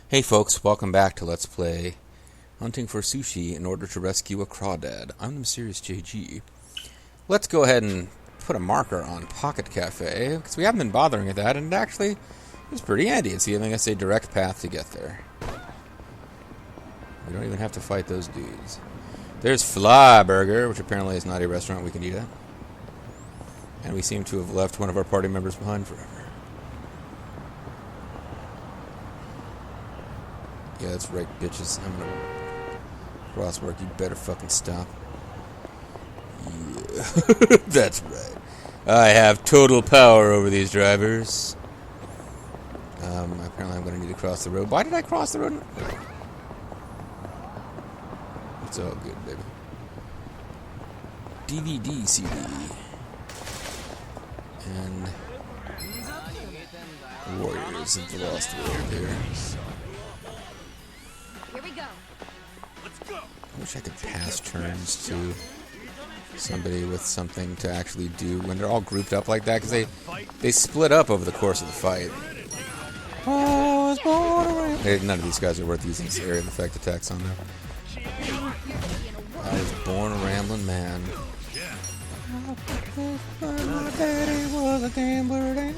Hey folks, welcome back to Let's Play Hunting for Sushi in order to rescue a crawdad. I'm the mysterious JG. Let's go ahead and put a marker on Pocket Cafe, because we haven't been bothering with that, and it actually is pretty handy. It's giving us a direct path to get there. We don't even have to fight those dudes. There's Fly Burger, which apparently is not a restaurant we can eat at. And we seem to have left one of our party members behind forever. Yeah, that's right, bitches. I'm gonna crosswork. You better fucking stop. Yeah. That's right. I have total power over these drivers. Apparently I'm gonna need to cross the road. Why did I cross the road? It's all good, baby. DVD CD. And Warriors of the Lost World here. Here we go. Let's go. I wish I could pass turns to somebody with something to actually do when they're all grouped up like that, because they split up over the course of the fight. Hey, none of these guys are worth using this area of effect attacks on them. I was born a rambling man. My daddy was a gambler and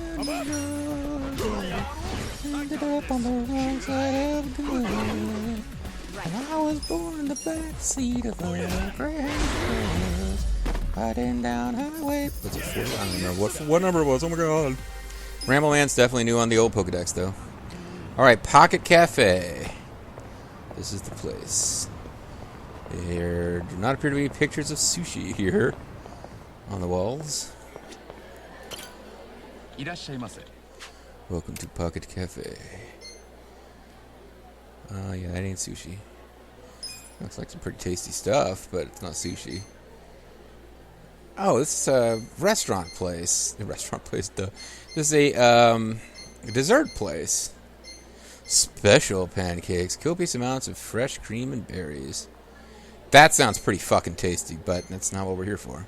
ended up on the wrong side of the gun. I was born in the back seat of a Grand riding down highway. Was it 40? I don't remember what number it was. Oh my god. Ramble Man's definitely new on the old Pokedex though. Alright, Pocket Cafe. This is the place. There do not appear to be pictures of sushi here on the walls. Welcome to Pocket Cafe. Yeah, that ain't sushi. Looks like some pretty tasty stuff, but it's not sushi. Oh, this is a restaurant place. A restaurant place, duh. This is a dessert place. Special pancakes. Copious amounts of fresh cream and berries. That sounds pretty fucking tasty, but that's not what we're here for.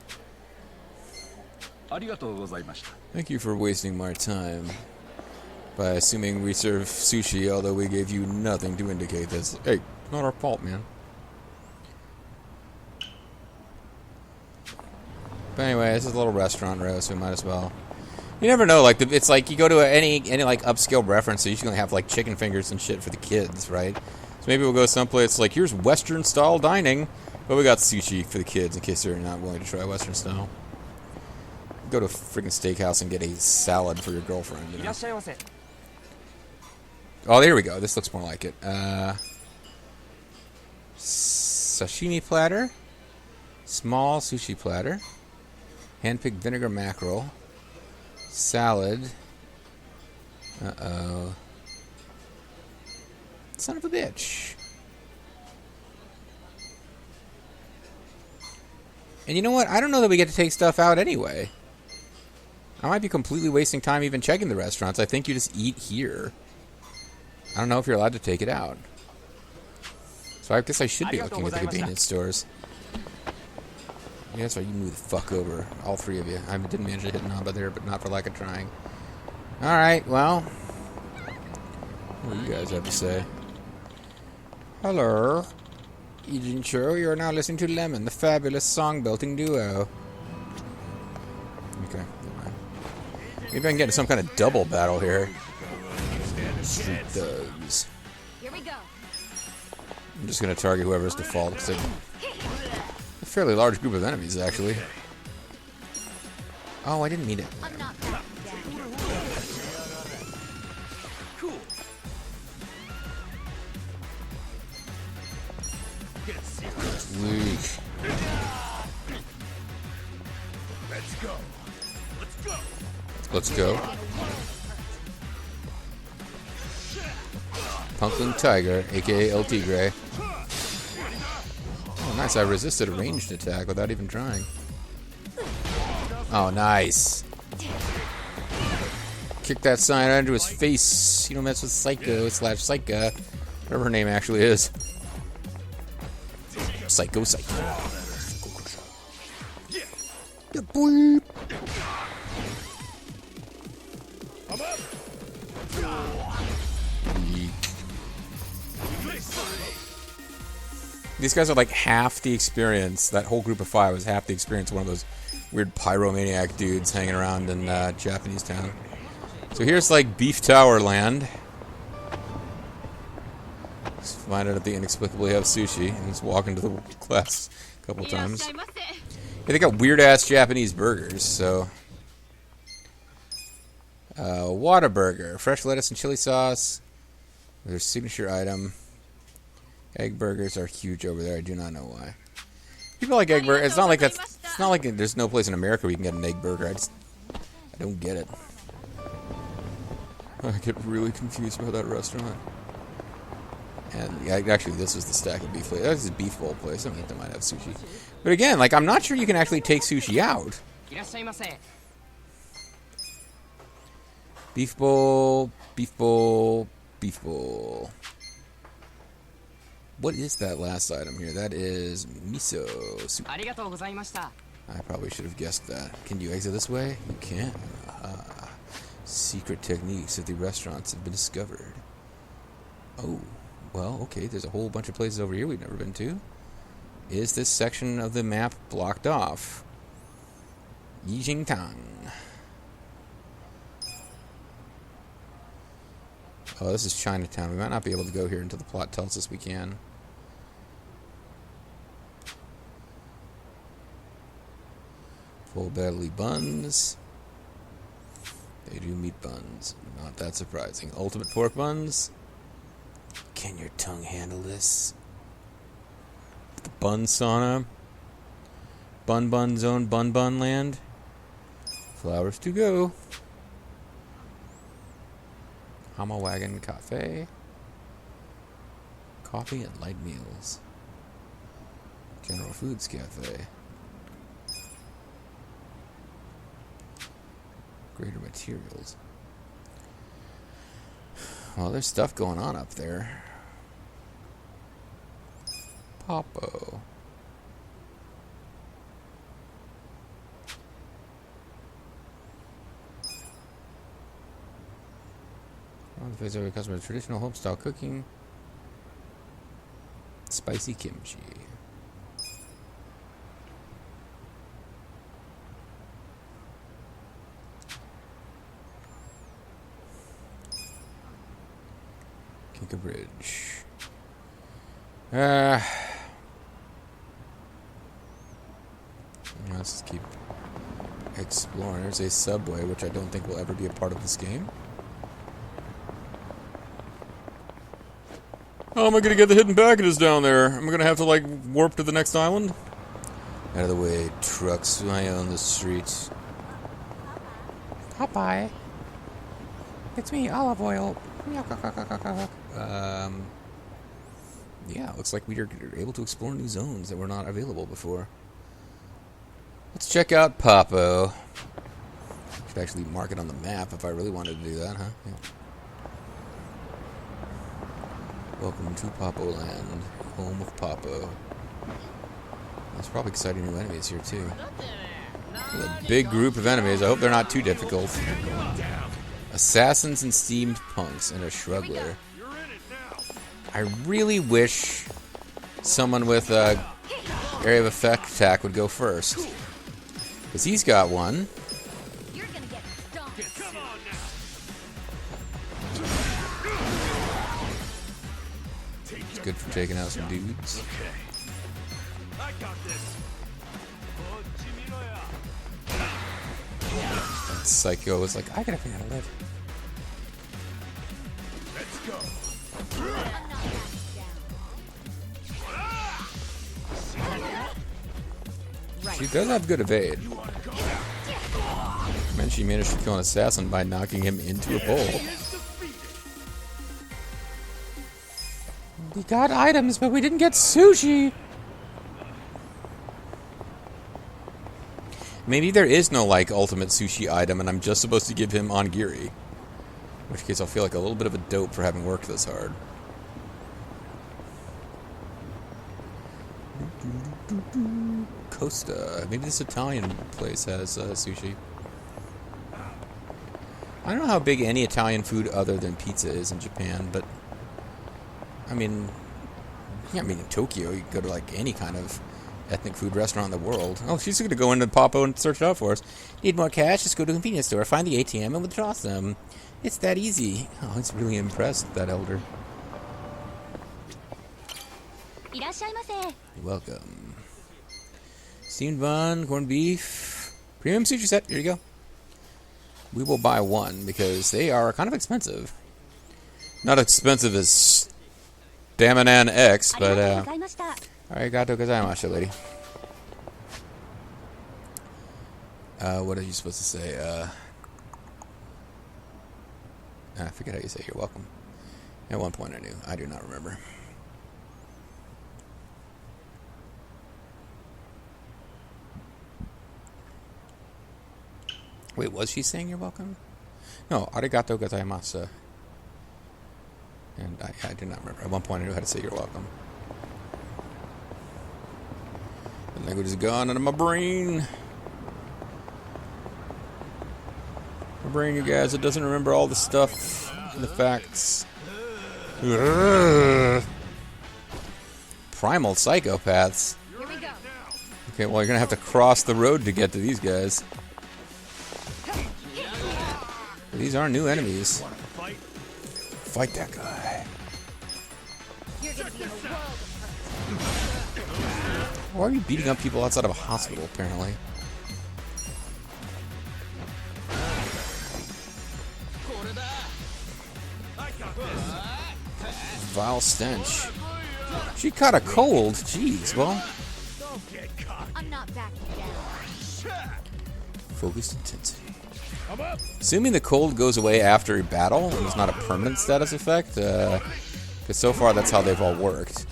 Thank you for wasting my time by assuming we serve sushi, although we gave you nothing to indicate this. Hey, it's not our fault, man. But anyway, this is a little restaurant row, so we might as well. You never know, like it's like you go to any like upscale reference, so you're gonna have like chicken fingers and shit for the kids, right? So maybe we'll go someplace like here's Western style dining, but we got sushi for the kids in case they're not willing to try Western style. Go to a freaking steakhouse and get a salad for your girlfriend. You know? Oh, there we go. This looks more like it. Sashimi platter, small sushi platter, hand-picked vinegar mackerel, salad. Uh-oh. Son of a bitch. And you know what? I don't know that we get to take stuff out anyway. I might be completely wasting time even checking the restaurants. I think you just eat here. I don't know if you're allowed to take it out. So I guess I should be looking at the convenience stores. Yeah, that's right. You move the fuck over. All three of you. I didn't manage to hit Namba there, but not for lack of trying. Alright, well. What do you guys have to say? Hello. Agent Cho, you are now listening to Lemon, the fabulous song-belting duo. Okay, never mind. Maybe I can get into some kind of double battle here. Street thugs. Here we go. I'm just gonna target whoever's default, because they're a fairly large group of enemies, actually. Oh, I didn't mean it. I'm not backing down. Cool. Weak. Let's go. Let's go. Let's go. Pumpkin Tiger, aka El Tigre. Oh, nice. I resisted a ranged attack without even trying. Oh, nice. Kick that sign into his face. You don't mess with Psycho / Psycha. Whatever her name actually is. Psycho. Yeah, boy. these guys are like half the experience. That whole group of 5 was half the experience of one of those weird pyromaniac dudes hanging around in Japanese town. So here's like Beef Tower land. Just find out that they inexplicably have sushi and just walk into the class a couple times. Yeah, they got weird ass Japanese burgers, so. Whataburger, fresh lettuce and chili sauce. Their signature item. Egg burgers are huge over there. I do not know why. People like egg burgers. It's not like that's. It's not like there's no place in America where you can get an egg burger. I don't get it. I get really confused about that restaurant. And yeah, actually, this was the stack of beef place. That was a beef bowl place. I mean, they might have sushi. But again, like, I'm not sure you can actually take sushi out. Beef bowl, beef bowl, beef bowl. What is that last item here? That is miso soup. I probably should have guessed that. Can you exit this way? You can. Secret techniques of the restaurants have been discovered. Oh, well, okay. There's a whole bunch of places over here we've never been to. Is this section of the map blocked off? Yijingtang. Oh, this is Chinatown. We might not be able to go here until the plot tells us we can. Full belly buns. They do meat buns. Not that surprising. Ultimate pork buns. Can your tongue handle this? The bun sauna. Bun bun zone. Bun bun land. Flowers to go. Hama Wagon Cafe. Coffee and light meals. General Foods Cafe. Greater Materials. Well, there's stuff going on up there. Popo. The place every customer traditional home style cooking. Spicy kimchi. Kinka Bridge. Let's just keep exploring. There's a subway, which I don't think will ever be a part of this game. How am I gonna get the hidden packages down there? Am I gonna have to, like, warp to the next island? Out of the way, trucks fly on the streets. Popeye. It's me, Olive Oil. Yeah, looks like we are able to explore new zones that were not available before. Let's check out Popo. Should actually mark it on the map if I really wanted to do that, huh? Yeah. Welcome to Popo Land, home of Popo. There's probably exciting new enemies here too. There's a big group of enemies. I hope they're not too difficult. Assassins and steamed punks and a shruggler. I really wish someone with a area of effect attack would go first, because he's got one. You're gonna get stomped. Come on now. It's good for taking out some dudes. Okay. I got this. That psycho was like, I gotta figure out how to live. Let's go. She does have good evade. And she managed to kill an assassin by knocking him into a bowl. We got items, but we didn't get sushi. Maybe there is no, like, ultimate sushi item, and I'm just supposed to give him onigiri. In which case I'll feel like a little bit of a dope for having worked this hard. Costa. Maybe this Italian place has sushi. I don't know how big any Italian food other than pizza is in Japan, but I mean, Yeah, I mean, in Tokyo, you can go to like any kind of ethnic food restaurant in the world. Oh, she's going to go into Papo and search it out for us. Need more cash? Just go to a convenience store, find the ATM, and withdraw some. It's that easy. Oh, he's really impressed, that elder. いらっしゃいませ。 You're welcome. Steamed bun, corned beef, premium sushi set. Here you go. We will buy one because they are kind of expensive. Not expensive as Damanan X, but arigato gozaimashita, lady. What are you supposed to say? I forget how you say you're welcome. At one point I knew. I do not remember. Wait, was she saying you're welcome? No, arigato gozaimasu. And I do not remember. At one point I knew how to say you're welcome. The language is gone out of my brain. My brain, you guys, it doesn't remember all the stuff and the facts. Ugh. Primal psychopaths. Here we go. Okay, well, you're gonna have to cross the road to get to these guys. These are new enemies. Fight that guy. You're gonna be in a world of hurt. Why are you beating up people outside of a hospital, apparently? Vile stench. She caught a cold. Jeez, well. I'm not backing down. Focused intensity. Assuming the cold goes away after a battle and it's not a permanent status effect, because so far that's how they've all worked.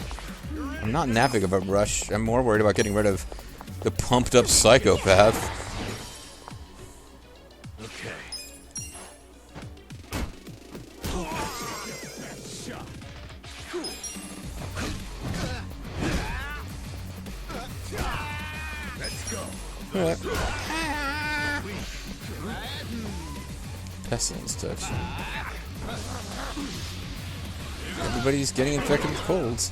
I'm not in that big of a rush. I'm more worried about getting rid of the pumped up psychopath. Okay. Let's go. Pestilence touch. Everybody's getting infected with colds.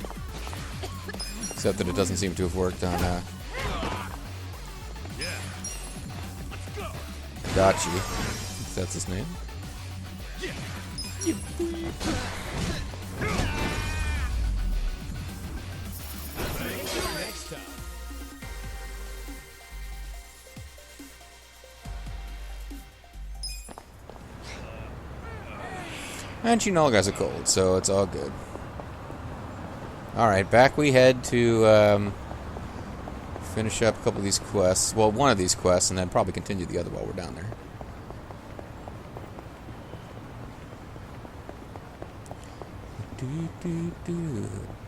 Except that it doesn't seem to have worked on Dachi. If that's his name. Next time. And Chinolga has a cold, so it's all good. Alright, back we head to finish up a couple of these quests. Well, one of these quests, and then probably continue the other while we're down there.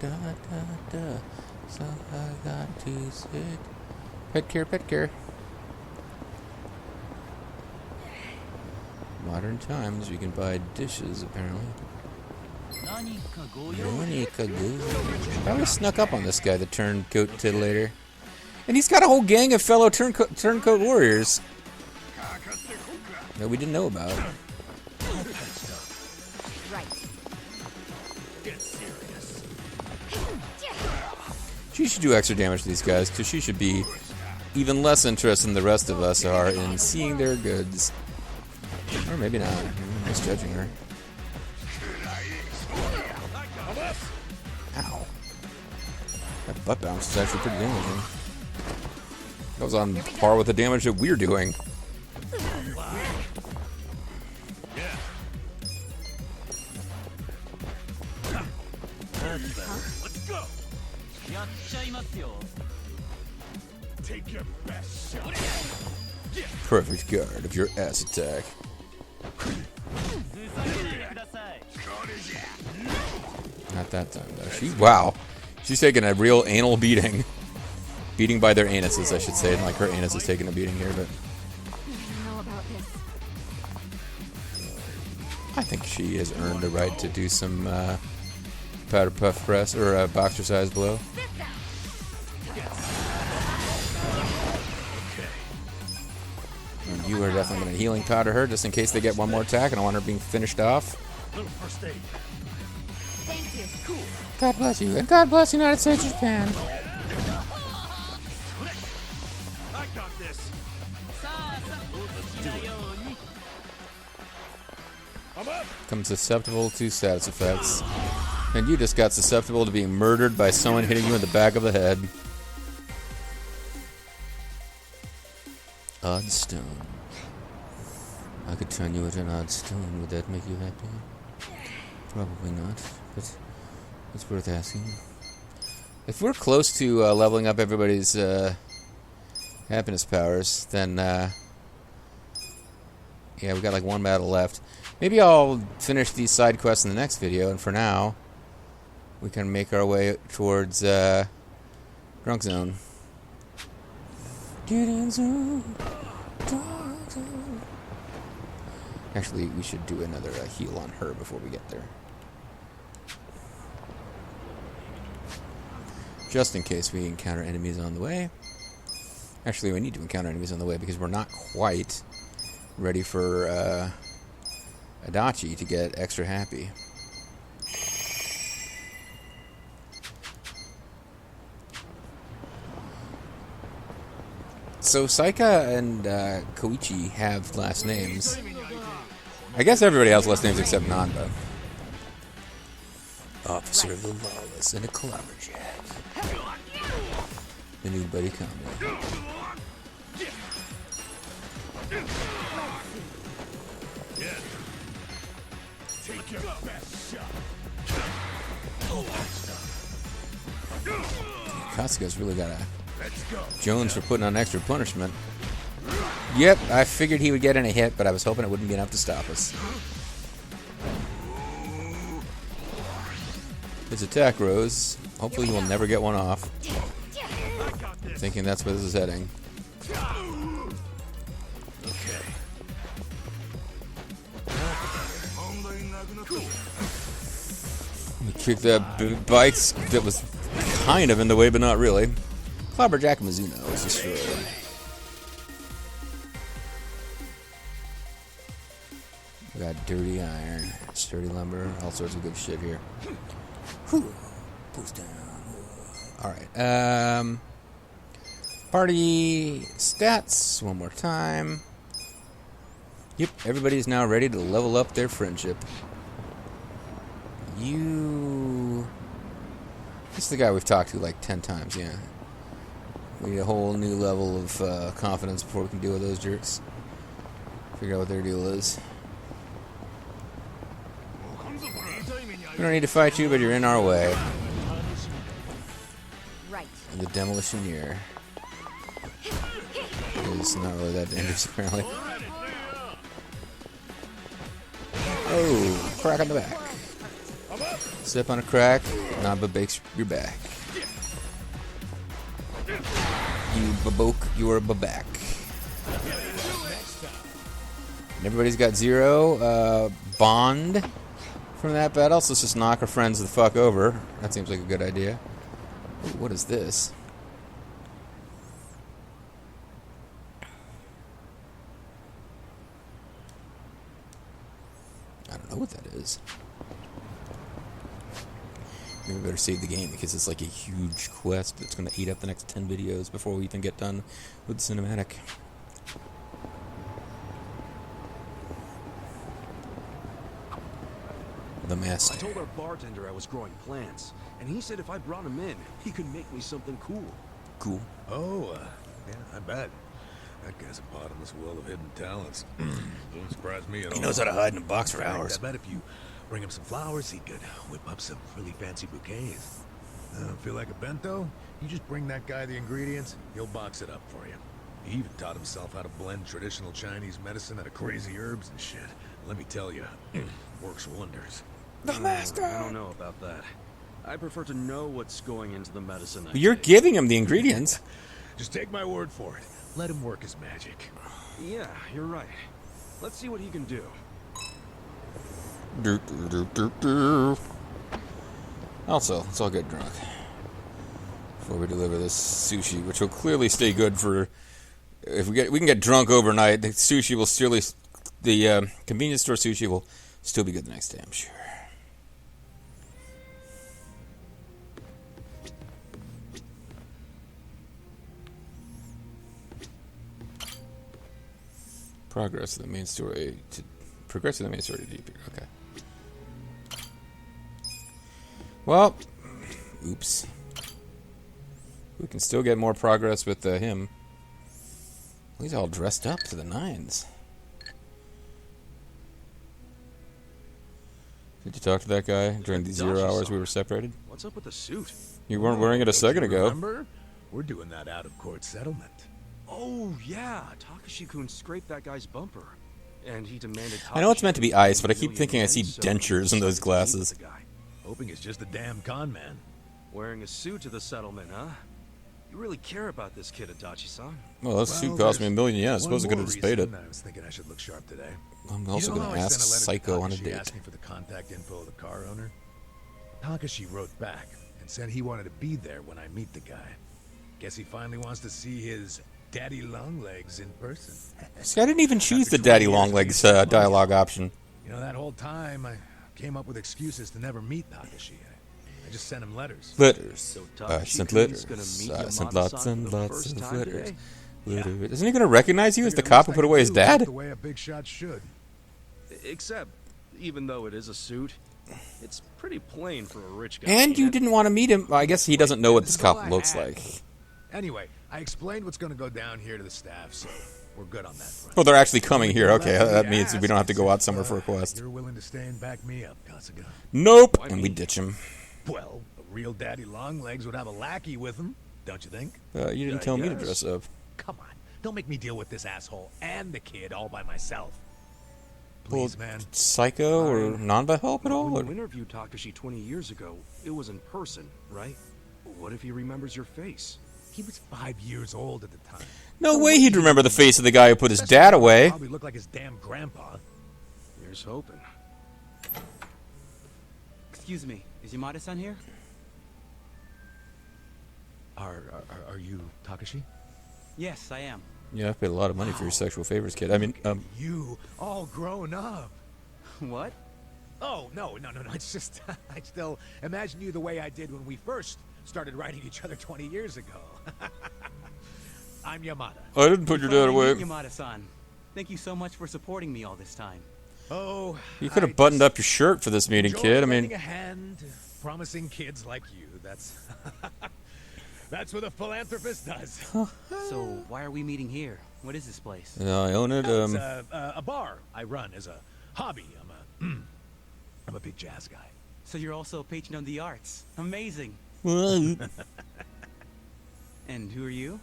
Da, da, da. So I got to sit. Pet care, pet care. Modern times, you can buy dishes, apparently. Probably snuck up on this guy, the turncoat titillator. And he's got a whole gang of fellow turncoat warriors that we didn't know about. Right. Get serious. She should do extra damage to these guys, because she should be even less interested than the rest of us are in seeing their goods. Or maybe not. I'm misjudging her. Ow. That butt bounce is actually pretty damaging. That was on par with the damage that we're doing. Let's go. Take your best shot. Perfect guard of your ass attack. Not that time, though. Wow. She's taking a real anal beating. Beating by their anuses, I should say. Like her anus is taking a beating here, but I don't know about this. I think she has earned the right to do some powder puff press or boxer size blow. And you are definitely going to healing powder her just in case they get one more attack and I want her being finished off. Little first aid. Thanks. God bless you, and God bless the United States of Japan. I got this. I'm up. Become susceptible to status effects. And you just got susceptible to being murdered by someone hitting you in the back of the head. Odd stone. I could turn you into an odd stone. Would that make you happy? Probably not, but it's worth asking. If we're close to leveling up everybody's happiness powers, then yeah, we got like one battle left. Maybe I'll finish these side quests in the next video, and for now, we can make our way towards Drunk Zone. Get in zone. Drunk zone. Actually, we should do another heal on her before we get there. Just in case we encounter enemies on the way. Actually, we need to encounter enemies on the way because we're not quite ready for Adachi to get extra happy. So Saika and Koichi have last names. I guess everybody has last names except Nanda. Officer of the Lawless in a Clobberjack. The new buddy comedy. Yeah. Take your best shot. Kasuga's really got a Let's go. Jones for putting on extra punishment. Yep, I figured he would get in a hit, but I was hoping it wouldn't be enough to stop us. His attack rose. Hopefully he will never get one off. Thinking that's where this is heading. Okay. We kicked that bike that was kind of in the way, but not really. Clobberjack Mizuno is destroyed. We got dirty iron, sturdy lumber, all sorts of good shit here. Whew. Boost down. Alright, party stats one more time. Yep, everybody's now ready to level up their friendship. This is the guy we've talked to like 10 times, yeah. We need a whole new level of confidence before we can deal with those jerks. Figure out what their deal is. We don't need to fight you, but you're in our way. Right. The Demolitioneer is not really that dangerous, apparently. Oh, crack on the back. Step on a crack, Namba bakes your back. You baboke, you are a baback. And everybody's got 0 bond from that battle, so let's just knock our friends the fuck over. That seems like a good idea. Ooh, what is this? I don't know what that is. Maybe we better save the game because it's like a huge quest that's going to eat up the next 10 videos before we even get done with the cinematic. The I Master. told our bartender I was growing plants, and he said if I brought him in, he could make me something cool. Cool. Oh, yeah, I bet. That guy's a bottomless well of hidden talents. Don't surprise me at all. He knows how to hide in a box for In fact, hours. I bet if you bring him some flowers, he could whip up some really fancy bouquets. Feel like a bento? You just bring that guy the ingredients, he'll box it up for you. He even taught himself how to blend traditional Chinese medicine out of crazy herbs and shit. Let me tell you, works wonders. The Master! I don't know about that. I prefer to know what's going into the medicine. You're giving him the ingredients. Just take my word for it. Let him work his magic. Yeah, you're right. Let's see what he can do. Also, let's all get drunk before we deliver this sushi, which will clearly stay good for. If we can get drunk overnight, the sushi will surely. The convenience store sushi will still be good the next day, I'm sure. Progress to the main story. Progress to the main story deeper. Okay. Well, oops. We can still get more progress with him. He's all dressed up to the nines. Did you talk to that guy during the 0 hours we were separated? What's up with the suit? You weren't wearing it a second ago. Remember? We're doing that out-of-court settlement. Oh, yeah. Takashi-kun scraped that guy's bumper. And he demanded I know it's meant to be ice, but I keep thinking I see dentures in those glasses. Hoping it's just a damn con man. Wearing a suit to the settlement, huh? You really care about this kid, Adachi-san? Well, that suit cost me $1 million. Yeah, I suppose I could have just paid it. I was thinking I should look sharp today. I'm also going to ask Psycho on a date. Asking for the contact info of the car owner. Takashi wrote back and said he wanted to be there when I meet the guy. Guess he finally wants to see his daddy longlegs in person. See, I didn't even choose the daddy longlegs dialogue option. You know, that whole time I came up with excuses to never meet Takashi. I just sent him letters. Letters. I sent letters. I sent lots and lots of letters. Isn't he going to recognize you as the cop who put away his dad? The way a big shot should. Except, even though it is a suit, it's pretty plain for a rich guy. And you didn't want to meet him. Well, I guess he doesn't know what this cop looks like. Anyway, I explained what's going to go down here to the staff, so we're good on that front. Oh, they're actually coming here. Okay, that means we don't have to go out somewhere for a quest. You're willing to stay and back me up, Kasuga? Nope. And we ditch him. Well, a real daddy longlegs would have a lackey with him, don't you think? You didn't tell me to dress up. Come on, don't make me deal with this asshole and the kid all by myself. Please, man. Psycho or Nanba help at all? When you interviewed Takashi 20 years ago, it was in person, right? What if he remembers your face? He was 5 years old at the time. No way he'd remember the face of the guy who put his dad away. Probably looked like his damn grandpa. Here's hoping. Excuse me, is Yamada-san here? Are you Takashi? Yes, I am. Yeah, I paid a lot of money for your sexual favors, kid. I mean, You all grown up. What? Oh, no. It's just, I still imagine you the way I did when we first started writing each other 20 years ago. I'm Yamada. I didn't put your dad away. Yamada-san, thank you so much for supporting me all this time. Oh, You could have buttoned up your shirt for this meeting, kid. I mean, a hand, promising kids like you. That's that's what a philanthropist does. So, why are we meeting here? What is this place? I own it. It's a bar I run as a hobby. I'm a big jazz guy. So you're also a patron of the arts. Amazing. Well, And who are you?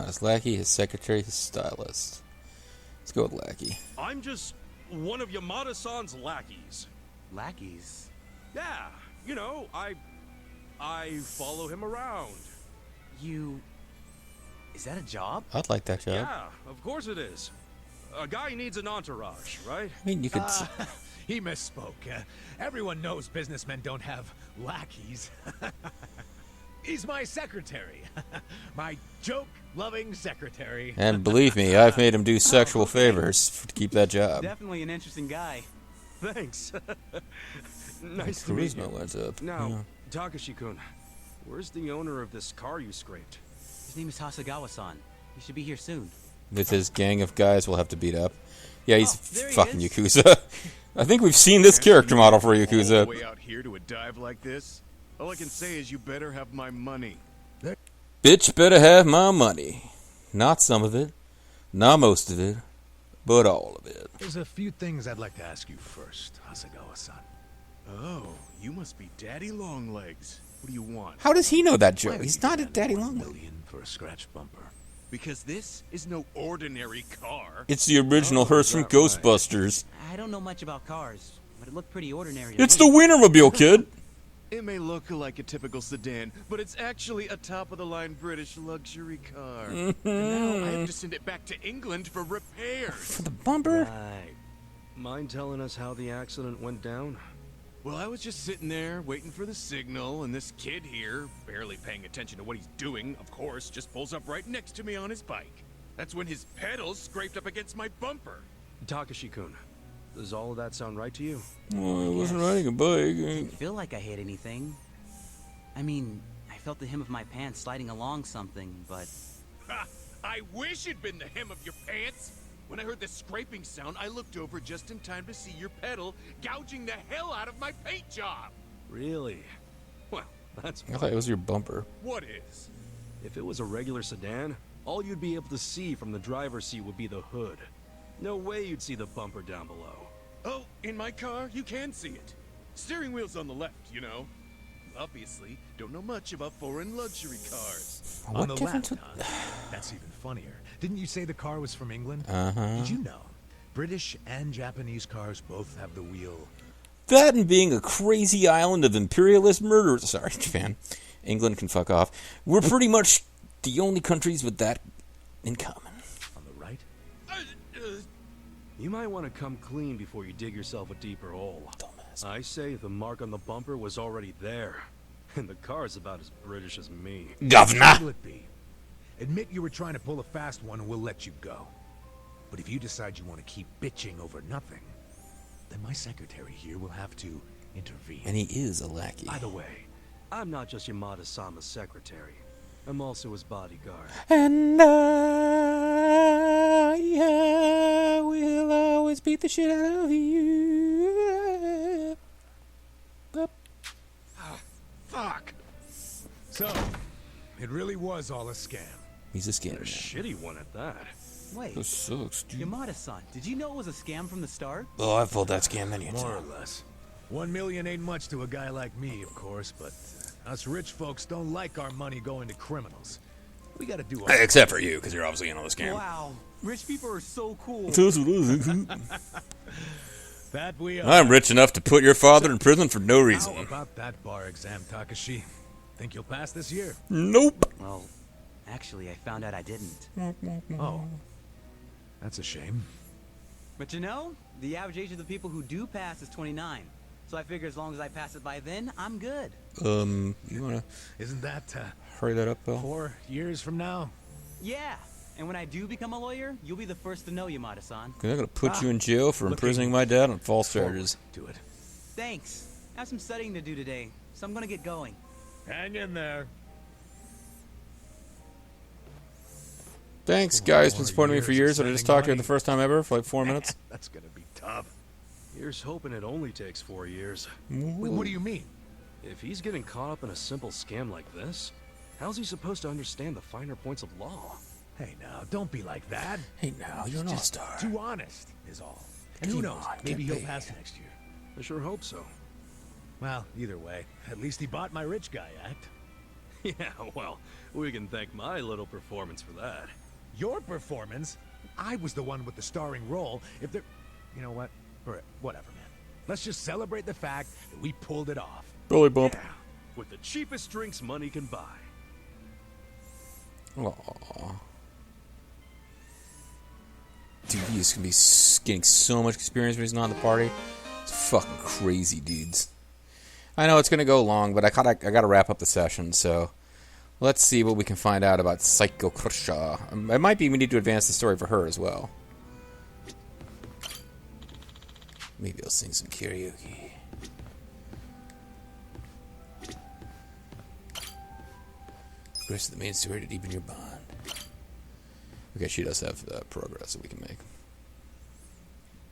his lackey, his secretary, his stylist. Let's go with lackey. I'm just one of Yamada-san's lackeys. Lackeys. Yeah, you know, I follow him around. You... Is that a job? I'd like that job. Yeah, of course it is. A guy needs an entourage, right? I mean, you could... He misspoke. Everyone knows businessmen don't have lackeys. He's my secretary. My joke-loving secretary. And believe me, I've made him do sexual favors to keep that job. Definitely an interesting guy. Thanks. Nice to meet you. Charisma went up. Now, Yeah. Takashi-kun, where's the owner of this car you scraped? His name is Hasegawa-san. He should be here soon. With his gang of guys we'll have to beat up. Yeah, he's there he fucking is. Yakuza. I think we've seen this character model for All the Yakuza. way out here to a dive like this? All I can say is you better have my money. Bitch better have my money. Not some of it, not most of it, but all of it. There's a few things I'd like to ask you first, Hasegawa-san. Oh, you must be Daddy Longlegs. What do you want? How does he know that Why joke? would He's you not a demand daddy $1 long. million for a scratch bumper? Because this is no ordinary car. It's the original hearse from is that right? Ghostbusters. I don't know much about cars, but it looked pretty ordinary to It's the me. Wienermobile, kid. It may look like a typical sedan, but it's actually a top-of-the-line British luxury car. And now I have to send it back to England for repairs. For the bumper? Right. Mind telling us how the accident went down? Well, I was just sitting there waiting for the signal, and this kid here, barely paying attention to what he's doing, of course, just pulls up right next to me on his bike. That's when his pedals scraped up against my bumper. Takashi-kun, does all of that sound right to you? Oh, I wasn't riding a bike. Didn't feel like I hit anything. I mean, I felt the hem of my pants sliding along something, but... Ha! I wish it'd been the hem of your pants. When I heard the scraping sound, I looked over just in time to see your pedal gouging the hell out of my paint job. Really? Well, that's I thought it was your bumper. What is? If it was a regular sedan, all you'd be able to see from the driver's seat would be the hood. No way you'd see the bumper down below. Oh, in my car, you can see it. Steering wheel's on the left, you know. Obviously, don't know much about foreign luxury cars. On What the difference? left, huh? That's even funnier. Didn't you say the car was from England? Uh-huh. Did you know? British and Japanese cars both have the wheel. That and being a crazy island of imperialist murderers. Sorry, Japan. England can fuck off. We're pretty much the only countries with that in common. On the right? You might want to come clean before you dig yourself a deeper hole. Dumbass. I say the mark on the bumper was already there. And the car's about as British as me. Governor! Will it be? Admit you were trying to pull a fast one and we'll let you go. But if you decide you want to keep bitching over nothing, then my secretary here will have to intervene. And he is a lackey. By the way, I'm not just Yamada-sama's secretary. I'm also his bodyguard. And I will always beat the shit out of you. Fuck! So, it really was all a scam. He's a scam A man. shitty one at that. Wait, This sucks, dude. Yamada-san, did you know it was a scam from the start? Oh, I've pulled that scam many a More or time. less. 1 million ain't much to a guy like me, of course, but us rich folks don't like our money going to criminals. We gotta do our... Except for you, because you're obviously in on the scam. Wow, rich people are so cool. That we are. I'm rich enough to put your father in prison for no How reason. about that bar exam, Takashi? Think you'll pass this year? Nope. Well, actually, I found out I didn't. Oh. That's a shame. But you know, the average age of the people who do pass is 29. So I figure as long as I pass it by then, I'm good. You wanna Isn't that, hurry that up, Bill? 4 years from now? Yeah, and when I do become a lawyer, you'll be the first to know, Yamada-san. Cause I'm gonna put you in jail for looking imprisoning my dad on false charges. Do it. Thanks. I have some studying to do today, so I'm gonna get going. Hang in there. Thanks, guys. Been 4 supporting me for years years, of but I just spending talked to you money. the first time ever for like 4 minutes. That's gonna be tough. Here's hoping it only takes 4 years. Wait, what do you mean? If he's getting caught up in a simple scam like this, how's he supposed to understand the finer points of law? Hey, now, don't be like that. Hey, now you're an all-star. Too honest is all. And who Come knows? on, Maybe get he'll paid. pass next year. I sure hope so. Well, either way, at least he bought my rich guy act. Yeah, well, we can thank my little performance for that. Your performance? I was the one with the starring role. If there... You know what? Whatever, man. Let's just celebrate the fact that we pulled it off. Billy bump. Yeah, with the cheapest drinks money can buy. Aww. Dude, he is gonna be getting so much experience when he's not in the party. It's fucking crazy, dudes. I know it's gonna go long, but I gotta wrap up the session, so let's see what we can find out about Psycho Krusha. It might be we need to advance the story for her as well. Maybe I'll sing some karaoke. The rest of the main story to deepen your bond. Okay, she does have progress that we can make.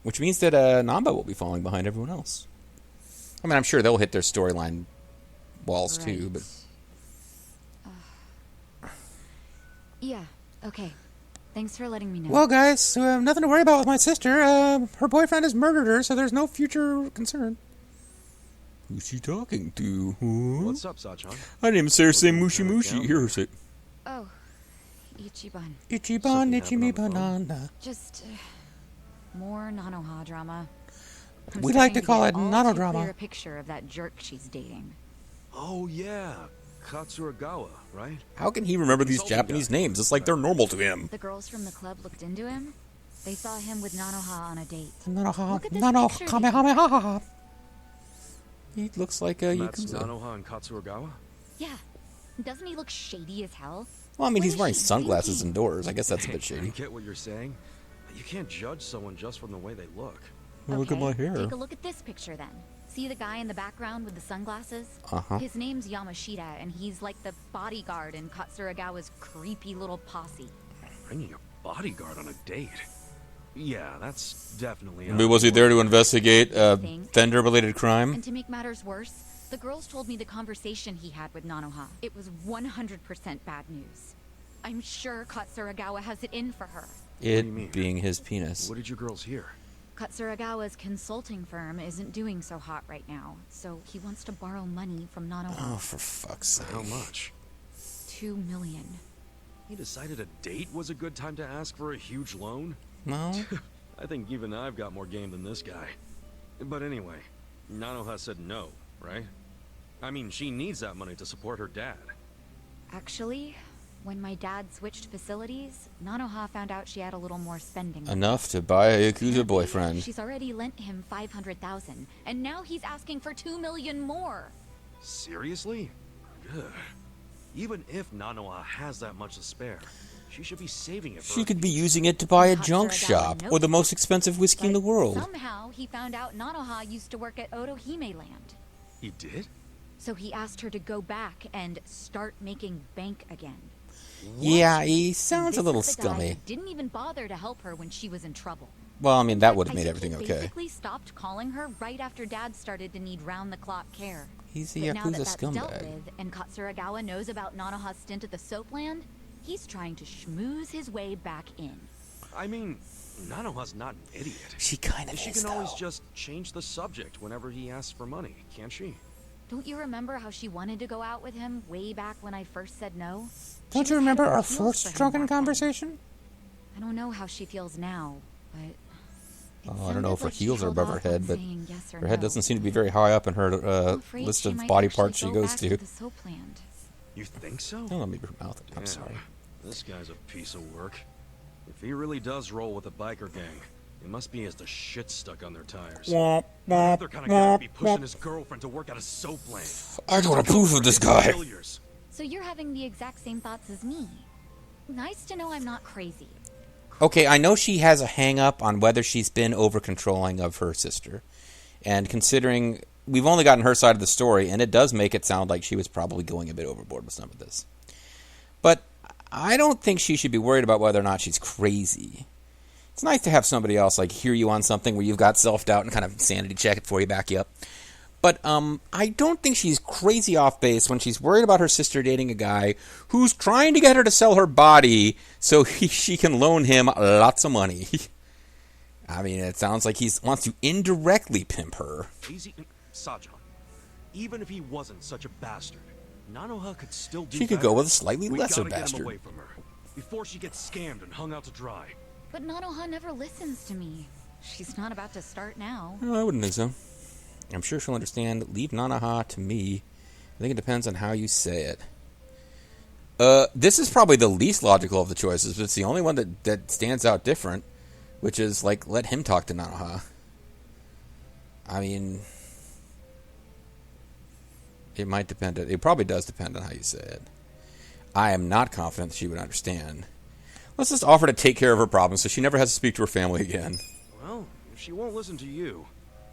Which means that Namba will be falling behind everyone else. I mean, I'm sure they'll hit their storyline walls too, but... Yeah, okay. Thanks for letting me know. Well, guys, nothing to worry about with my sister. Her boyfriend has murdered her, so there's no future concern. Who's she talking to? Huh? What's up, Sachan? I didn't even say her say Looking mushy kinda mushy. down. Hear her say, Oh, Ichiban. Ichiban, Something Ichimi happened on the banana. Just more Nanoha drama. I'm We like to starting call get it all Nano too drama. clear a picture of that jerk she's dating. Oh, yeah. Katsuragawa, right? How can he remember these Consulting Japanese guy. names? It's like they're normal to him. The girls from the club looked into him. They saw him with Nanoha on a date. Nanoha, Look at this Nano, picture. Kamehameha. He looks like a That's Yakuza. Nanoha and Katsuragawa? Yeah. Doesn't he look shady as hell? Well, I mean, What he's is wearing she sunglasses thinking? indoors. I guess that's a bit I shady. get what you're saying, but you can't judge someone just from the way they look. Well, look at my hair. Take a look at this picture then. See the guy in the background with the sunglasses? Uh-huh. His name's Yamashita, and he's like the bodyguard in Katsuragawa's creepy little posse. Bringing a bodyguard on a date. Yeah, that's definitely... Maybe was he there to investigate a Fender-related crime? And to make matters worse, the girls told me the conversation he had with Nanoha. It was 100% bad news. I'm sure Katsuragawa has it in for her. It being his penis. What did you girls hear? Katsuragawa's consulting firm isn't doing so hot right now, so he wants to borrow money from Nanoha. Oh, for fuck's sake. How much? 2 million. He decided a date was a good time to ask for a huge loan? No? I think even I've got more game than this guy. But anyway, Nanoha said no, right? I mean, she needs that money to support her dad. Actually, when my dad switched facilities, Nanoha found out she had a little more spending. Enough to buy a Yakuza boyfriend. She's already lent him 500,000, and now he's asking for 2 million more. Seriously? Ugh. Even if Nanoha has that much to spare, she should be saving it for She could be using it to buy a junk shop or the most expensive whiskey in the world. Somehow he found out Nanoha used to work at Otohime Land. He did? So he asked her to go back and start making bank again. Yeah, he sounds a This little is the guy scummy. who didn't even bother to help her when she was in trouble. Well, I mean, that would I have made think everything he okay. basically stopped calling her right after Dad started to need round-the-clock care. He's a But now that Yakuza that's dealt scumbag. with, and Katsuragawa knows about Nanoha's stint at the Soapland, he's trying to schmooze his way back in. I mean, Nanoha's not an idiot. She kind of She is, can always though. just change the subject whenever he asks for money, can't she? Don't you remember how she wanted to go out with him way back when I first said no? Don't She you was remember head over our heels first for him drunken back then. conversation? I don't know how she feels now, but... it Oh, I don't know if sounded her like she heels are held above her off on head, but saying yes or her head no. doesn't seem to be very high up in her I'm afraid list she of might body actually parts she go goes back to. the Soapland. You think so? Oh, maybe her mouth. I'm Damn, sorry. This guy's a piece of work. If he really does roll with a biker gang, it must be as the shit stuck on their tires. Womp, Another womp, kind of guy would be womp, pushing womp. his girlfriend to work at a soap land. I don't approve of this guy. Failures. So you're having the exact same thoughts as me. Nice to know I'm not crazy. Okay, I know she has a hang-up on whether she's been over-controlling of her sister. And considering we've only gotten her side of the story, and it does make it sound like she was probably going a bit overboard with some of this. But I don't think she should be worried about whether or not she's crazy. It's nice to have somebody else like hear you on something where you've got self-doubt and kind of sanity check it before you back you up. But I don't think she's crazy off base when she's worried about her sister dating a guy who's trying to get her to sell her body so she can loan him lots of money. I mean, it sounds like he wants to indirectly pimp her. Easy, Sajan. Even if he wasn't such a bastard, Nanoha could still do She could better. go with a slightly We lesser gotta get him bastard. away from her before she gets scammed and hung out to dry. But Nanoha never listens to me. She's not about to start now. I wouldn't think so. I'm sure she'll understand. Leave Nanoha to me. I think it depends on how you say it. This is probably the least logical of the choices, but it's the only one that stands out different, which is, like, let him talk to Nanoha. I mean, it might depend. It probably does depend on how you say it. I am not confident that she would understand. Let's just offer to take care of her problems so she never has to speak to her family again. Well, if she won't listen to you,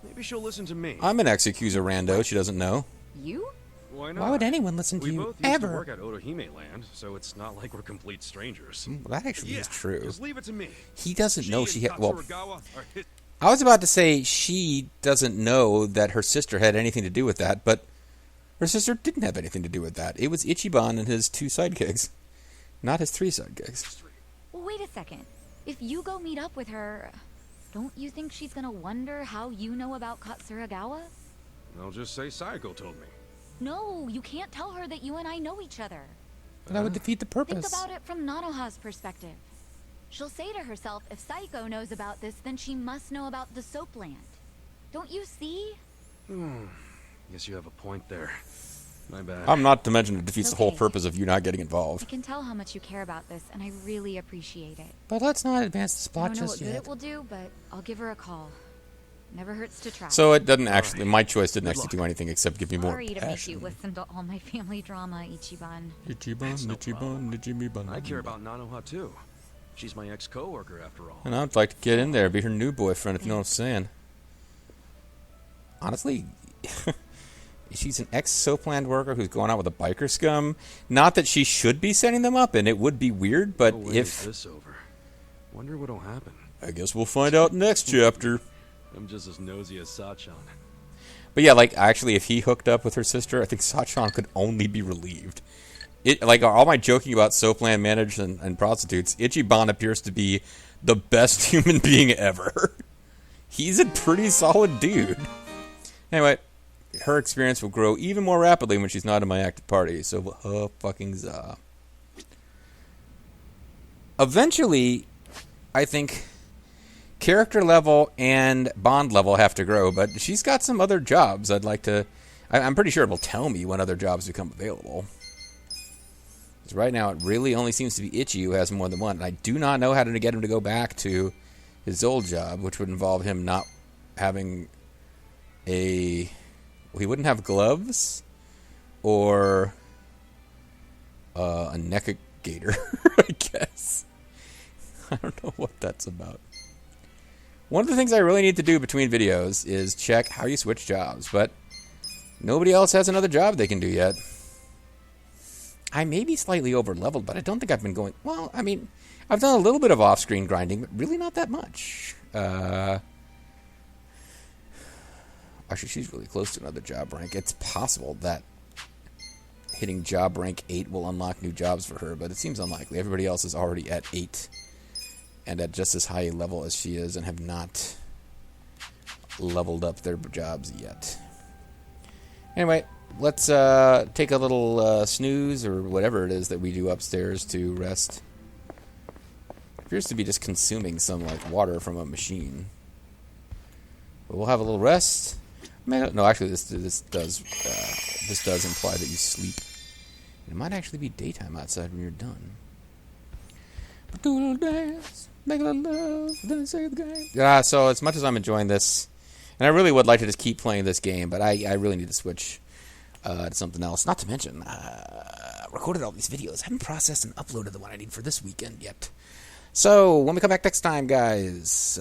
maybe she'll listen to me. I'm an ex-Yakuza rando. She doesn't know. You? Why not? Why would anyone listen to we you both used to ever? work at Otohime Land, so it's not like we're complete strangers. Well, that actually is true. Just leave it to me. He doesn't know she had. Well, Katsuragawa are his... I was about to say she doesn't know that her sister had anything to do with that, but her sister didn't have anything to do with that. It was Ichiban and his 2 side gigs, not his 3 side gigs. Well, wait a second. If you go meet up with her, don't you think she's gonna wonder how you know about Katsuragawa? I'll just say Saiko told me. No, you can't tell her that you and I know each other. That would defeat the Think purpose. about it from Nanoha's perspective. She'll say to herself, if Saiko knows about this, then she must know about the Soapland. Don't you see? Guess you have a point there. My bad. I'm not to mention it defeats the whole Okay. purpose of you not getting I involved. can tell how much you care about this, and I really appreciate it. But let's not advance the I plot don't know just what good yet. it will do, but I'll give her a call. Never hurts to try. So it doesn't actually. My choice didn't actually do anything except give me more Sorry to make you passion. listen to all my family drama, Ichiban. Ichiban, no Ichiban, Ichiban. I care about Nanoha too. She's my ex-coworker after all. And I'd like to get in there, be her new boyfriend, if you know what I'm saying. Honestly, she's an ex-Soapland worker who's going out with a biker scum. Not that she should be setting them up, and it would be weird, but when if... is this over? Wonder what'll happen. I guess we'll find out next chapter. I'm just as nosy as Sachan. But yeah, like, actually, if he hooked up with her sister, I think Sachan could only be relieved. Like, all my joking about Soapland managers and prostitutes, Ichiban appears to be the best human being ever. He's a pretty solid dude. Anyway, her experience will grow even more rapidly when she's not in my active party, so fucking za. Eventually, I think character level and bond level have to grow, but she's got some other jobs I'd like to... I'm pretty sure it will tell me when other jobs become available. Because right now, it really only seems to be Ichi who has more than one. And I do not know how to get him to go back to his old job, which would involve him not having a... Well, he wouldn't have gloves or a neck gator, I guess. I don't know what that's about. One of the things I really need to do between videos is check how you switch jobs, but nobody else has another job they can do yet. I may be slightly over-leveled, but I don't think I've been going... Well, I mean, I've done a little bit of off-screen grinding, but really not that much. Actually, she's really close to another job rank. It's possible that hitting job rank 8 will unlock new jobs for her, but it seems unlikely. Everybody else is already at 8 and at just as high a level as she is and have not leveled up their jobs yet. Anyway, let's take a little snooze or whatever it is that we do upstairs to rest. Appears to be just consuming some like water from a machine. But we'll have a little rest. No, actually, this does imply that you sleep. It might actually be daytime outside when you're done. Do a little dance, make a little love, then save the game. So as much as I'm enjoying this, and I really would like to just keep playing this game, but I really need to switch to something else. Not to mention, recorded all these videos. I haven't processed and uploaded the one I need for this weekend yet. So, when we come back next time, guys,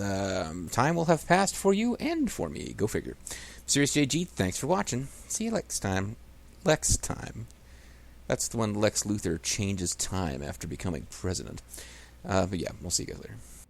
time will have passed for you and for me. Go figure. Serious JG, thanks for watching. See you next time. Lex time. That's the one Lex Luthor changes time after becoming president. But yeah, we'll see you guys later.